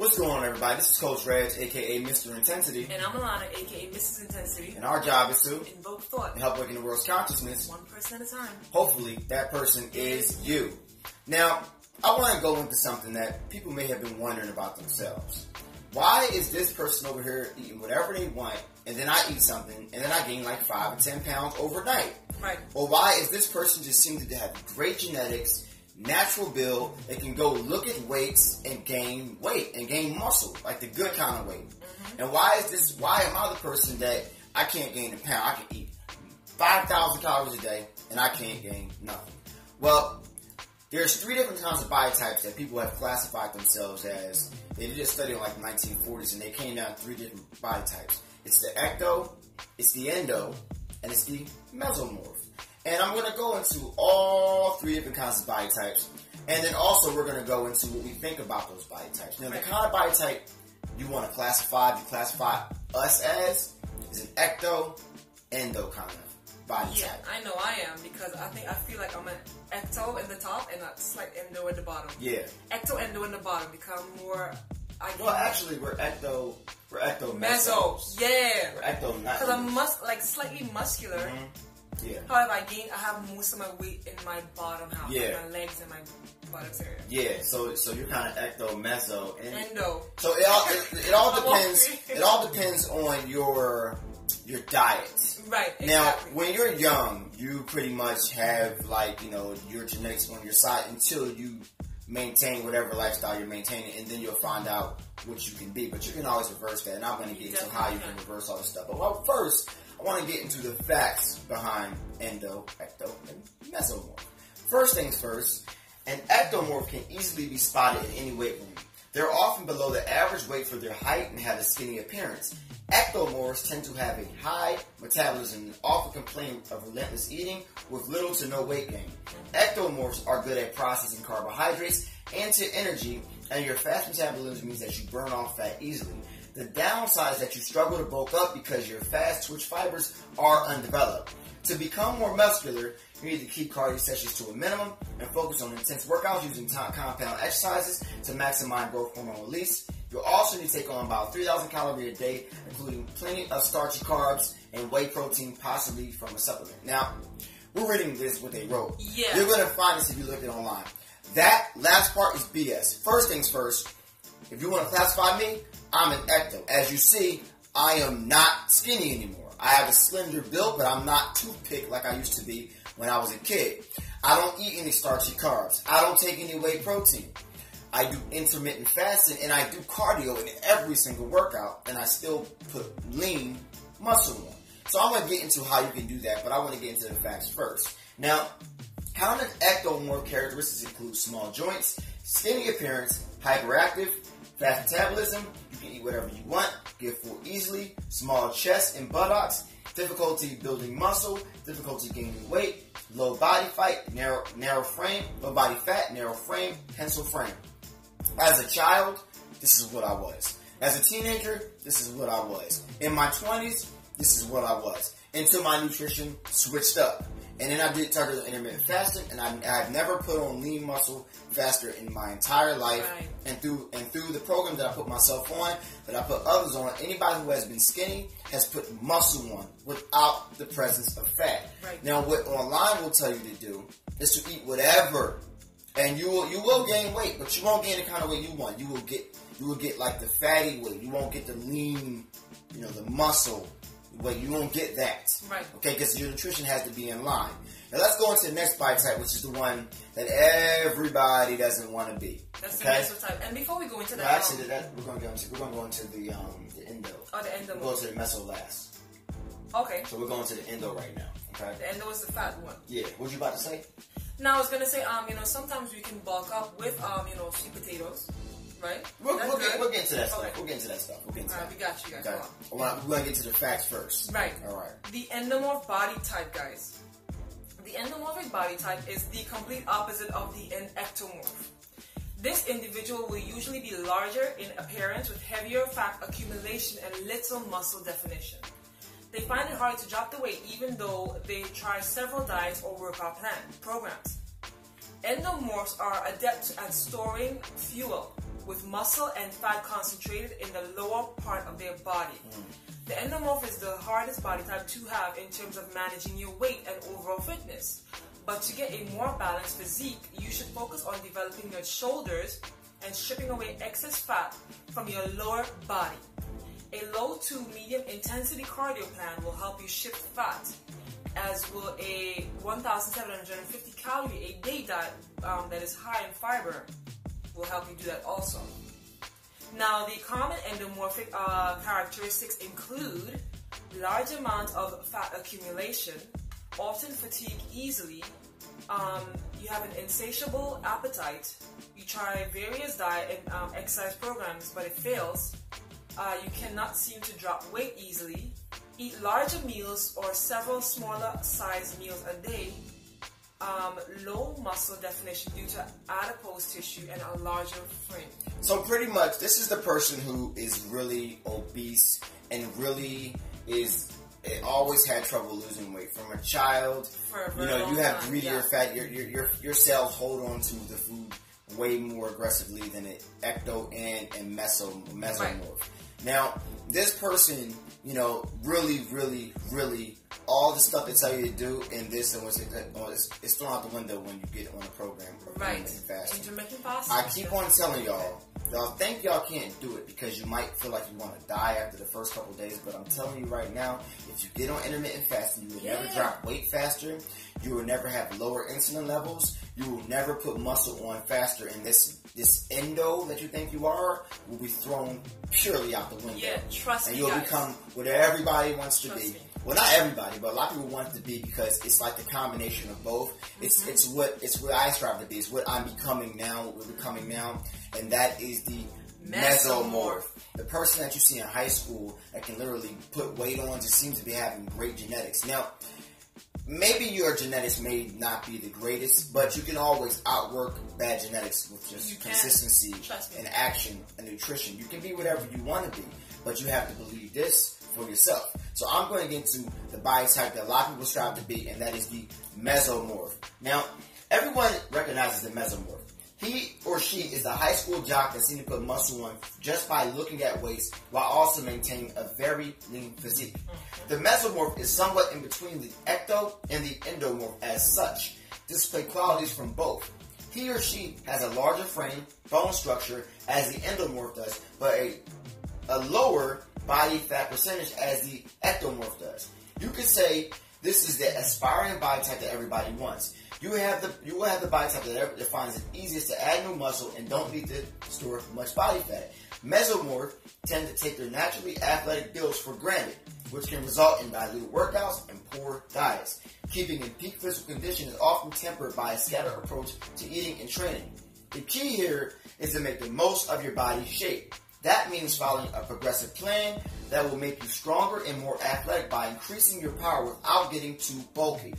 What's going on, everybody? This is Coach Reg, aka Mr. In10sity. And I'm Alana, aka Mrs In10sity. And our job is to invoke thought and help awaken the world's consciousness. One person at a time. Hopefully, that person is you. Now, I want to go into something that people may have been wondering about themselves. Why is this person over here eating whatever they want, and then I eat something, and then I gain like 5 or 10 pounds overnight? Right. Or why is this person just seems to have great genetics, natural build, they can go look at weights and gain weight and gain muscle, like the good kind of weight? Mm-hmm. And why am I the person that I can't gain a pound? I can eat 5,000 calories a day and I can't gain nothing. Well, there's 3 different kinds of body types that people have classified themselves as. They did a study in like the 1940s and they came down 3 different body types. It's the Ecto, it's the Endo, and it's the Mesomorph. And I'm going to go into all 3 different kinds of body types. And then also we're going to go into what we think about those body types. Now, the kind of body type you want to classify, us as, is an Ecto, Endo kind of body type. Yeah, I know I am, because I feel like I'm an Ecto in the top and a slight Endo at the bottom. Yeah. Ecto, Endo in the bottom become more... Well, actually, we're Ecto Meso. Yeah. We're Ecto, not... Because I'm slightly muscular. Mm-hmm. Yeah. However, I have most of my weight in my bottom half, yeah. Like my legs and my buttocks area. Yeah, so you're kind of Ecto, Meso, and Endo. So it all depends. It all depends on your diet. Right. Exactly. Now, when you're young, you pretty much have your genetics on your side until you maintain whatever lifestyle you're maintaining, and then you'll find out what you can be. But you can always reverse that, and I'm going to get into how you can reverse all this stuff. But first, I want to get into the facts behind Endo, Ecto, and Mesomorph. First things first, an ectomorph can easily be spotted in any weight range. They're often below the average weight for their height and have a skinny appearance. Ectomorphs tend to have a high metabolism and often complain of relentless eating with little to no weight gain. Ectomorphs are good at processing carbohydrates into energy, and your fast metabolism means that you burn off fat easily. The downside is that you struggle to bulk up because your fast twitch fibers are undeveloped. To become more muscular, you need to keep cardio sessions to a minimum and focus on intense workouts using compound exercises to maximize growth hormone release. You'll also need to take on about 3,000 calories a day, including plenty of starchy carbs and whey protein, possibly from a supplement. Now, we're reading this what they wrote. Yeah. You're going to find this if you look it online. That last part is BS. First things first, if you want to classify me, I'm an Ecto. As you see, I am not skinny anymore. I have a slender build, but I'm not toothpick like I used to be when I was a kid. I don't eat any starchy carbs. I don't take any whey protein. I do intermittent fasting, and I do cardio in every single workout, and I still put lean muscle on. So I'm going to get into how you can do that, but I want to get into the facts first. Now, common ectomorph characteristics include small joints, skinny appearance, hyperactive, fast metabolism, you can eat whatever you want, get full easily, small chest and buttocks, difficulty building muscle, difficulty gaining weight, low body fat, narrow frame, low body fat, narrow frame, pencil frame. As a child, this is what I was. As a teenager, this is what I was. In my 20s, this is what I was. Until my nutrition switched up. And then I started intermittent fasting, and I've never put on lean muscle faster in my entire life. Right. And through the program that I put myself on, that I put others on, anybody who has been skinny has put muscle on without the presence of fat. Right. Now, what online will tell you to do is to eat whatever, and you will gain weight, but you won't gain the kind of weight you want. You will get like the fatty weight. You won't get the lean, the muscle. But you won't get that. Right. Okay, because your nutrition has to be in line. Now let's go into the next body type, which is the one that everybody doesn't want to be. That's the meso type. And before we go into that, actually, we're going to go into the endo. Oh, the endo. We'll go to the meso last. Okay. So we're going to the endo right now. Okay. The endo is the fat one. Yeah. What you about to say? Now I was gonna say, sometimes we can bulk up with, sweet potatoes. Right? We'll get into that stuff. Okay. We'll get into that stuff. Alright, we got you guys. Okay. We're going to get to the facts first. Right. Alright. The endomorph body type, guys. The endomorphic body type is the complete opposite of the ectomorph. This individual will usually be larger in appearance with heavier fat accumulation and little muscle definition. They find it hard to drop the weight even though they try several diets or workout programs. Endomorphs are adept at storing fuel. with muscle and fat concentrated in the lower part of their body. The endomorph is the hardest body type to have in terms of managing your weight and overall fitness. But to get a more balanced physique, you should focus on developing your shoulders and stripping away excess fat from your lower body. A low to medium intensity cardio plan will help you shift fat, as will a 1,750 calorie a day diet that is high in fiber will help you do that also. Now, the common endomorphic characteristics include large amount of fat accumulation, often fatigue easily, you have an insatiable appetite, you try various diet and exercise programs but it fails, you cannot seem to drop weight easily, eat larger meals or several smaller size meals a day, low muscle definition due to adipose tissue and a larger frame. So pretty much this is the person who is really obese and really always had trouble losing weight from a child. You have greedier fat. Your cells hold on to the food way more aggressively than it Ecto and Mesomorph. Right. Now, this person, really, all the stuff they tell you to do in this and it's thrown out the window when you get on a program of intermittent fasting. Intermittent fasting. I keep on telling y'all think y'all can't do it because you might feel like you want to die after the first couple of days, but I'm telling you right now, if you get on intermittent fasting, you will never drop weight faster, you will never have lower insulin levels, you will never put muscle on faster, and this endo that you think you are will be thrown purely out the window. Yeah, trust me, and you'll become what everybody wants to be. Well, not everybody, but a lot of people want it to be because it's like the combination of both. It's what I strive to be. It's what I'm becoming now, what we're becoming now, and that is the Mesomorph. The person that you see in high school that can literally put weight on just seems to be having great genetics. Now, maybe your genetics may not be the greatest, but you can always outwork bad genetics with just consistency and action and nutrition. You can be whatever you want to be, but you have to believe this for yourself. So I'm going to get into the body type that a lot of people strive to be, and that is the Mesomorph. Now, everyone recognizes the Mesomorph. He or she is the high school jock that seems to put muscle on just by looking at weights while also maintaining a very lean physique. The Mesomorph is somewhat in between the Ecto and the Endomorph as such, display qualities from both. He or she has a larger frame, bone structure as the Endomorph does, but a lower body fat percentage as the Ectomorph does. You could say this is the aspiring body type that everybody wants. You will have the body type that finds it easiest to add new muscle and don't need to store much body fat. Mesomorph tend to take their naturally athletic builds for granted, which can result in diluted workouts and poor diets. Keeping in peak physical condition is often tempered by a scattered approach to eating and training. The key here is to make the most of your body shape. That means following a progressive plan that will make you stronger and more athletic by increasing your power without getting too bulky.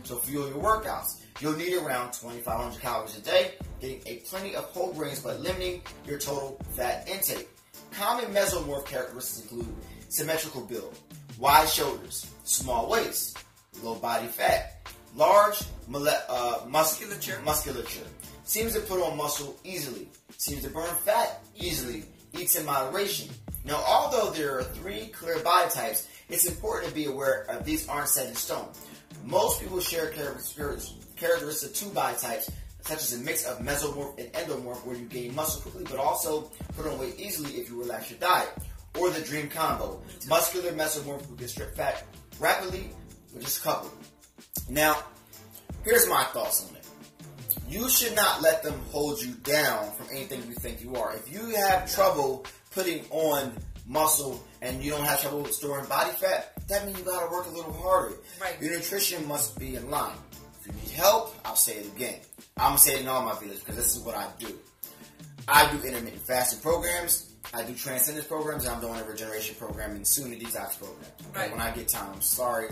So fuel your workouts. You'll need around 2,500 calories a day, getting plenty of whole grains but limiting your total fat intake. Common Mesomorph characteristics include symmetrical build, wide shoulders, small waist, low body fat, large musculature, seems to put on muscle easily, seems to burn fat easily, eats in moderation. Now, although there are 3 clear body types, it's important to be aware of these aren't set in stone. Most people share characteristics of 2 body types, such as a mix of Mesomorph and Endomorph, where you gain muscle quickly but also put on weight easily if you relax your diet, or the dream combo, muscular Mesomorph who can strip fat rapidly with just a couple. Now, here's my thoughts on it. You should not let them hold you down from anything you think you are. If you have trouble putting on muscle and you don't have trouble storing body fat, that means you gotta work a little harder. Right. Your nutrition must be in line. If you need help, I'll say it again. I'm gonna say it in all my videos because this is what I do. I do intermittent fasting programs, I do transcendence programs, and I'm doing a regeneration program and soon a detox program. Right. When I get time, I'm sorry.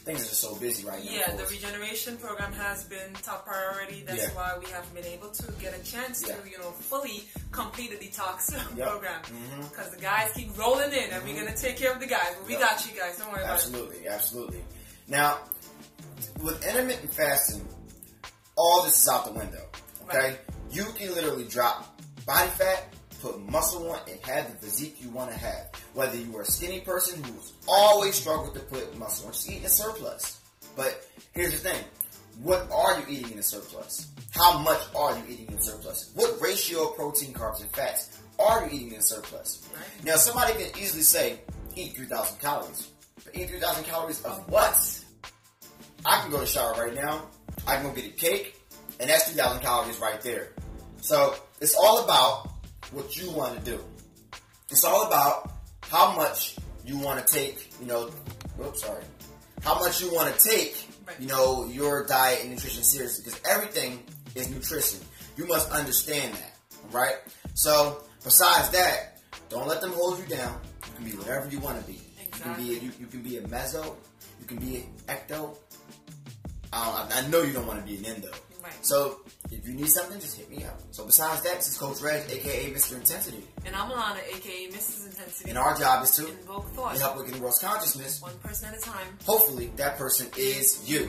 Things are just so busy right now. Yeah, the regeneration program has been top priority. That's why we haven't been able to get a chance to, fully complete the detox program. Because the guys keep rolling in, and we're going to take care of the guys. But we got you guys. Don't worry about it. Absolutely. Now, with intermittent fasting, all this is out the window. Okay? Right. You can literally drop body fat put muscle on and have the physique you want to have. Whether you are a skinny person who's always struggled to put muscle on, just eat in a surplus. But here's the thing. What are you eating in a surplus? How much are you eating in a surplus? What ratio of protein, carbs, and fats are you eating in a surplus? Right. Now, somebody can easily say, eat 3,000 calories. But eat 3,000 calories of what? I can go to the shower right now. I can go get a cake. And that's 3,000 calories right there. So, it's all about what you want to do. It's all about how much you want to take, how much you want to take, your diet and nutrition seriously. Because everything is nutrition. You must understand that, right? So, besides that, don't let them hold you down. You can be whatever you want to be. Exactly. You can be a meso. You can be an ecto. I know you don't want to be an endo. Right. So, if you need something, just hit me up. So, besides that, this is Coach Reg, a.k.a. Mr. In10sity. And I'm Alana, a.k.a. Mrs In10sity. And our job is to invoke thought. help with the world's consciousness. One person at a time. Hopefully, that person is you.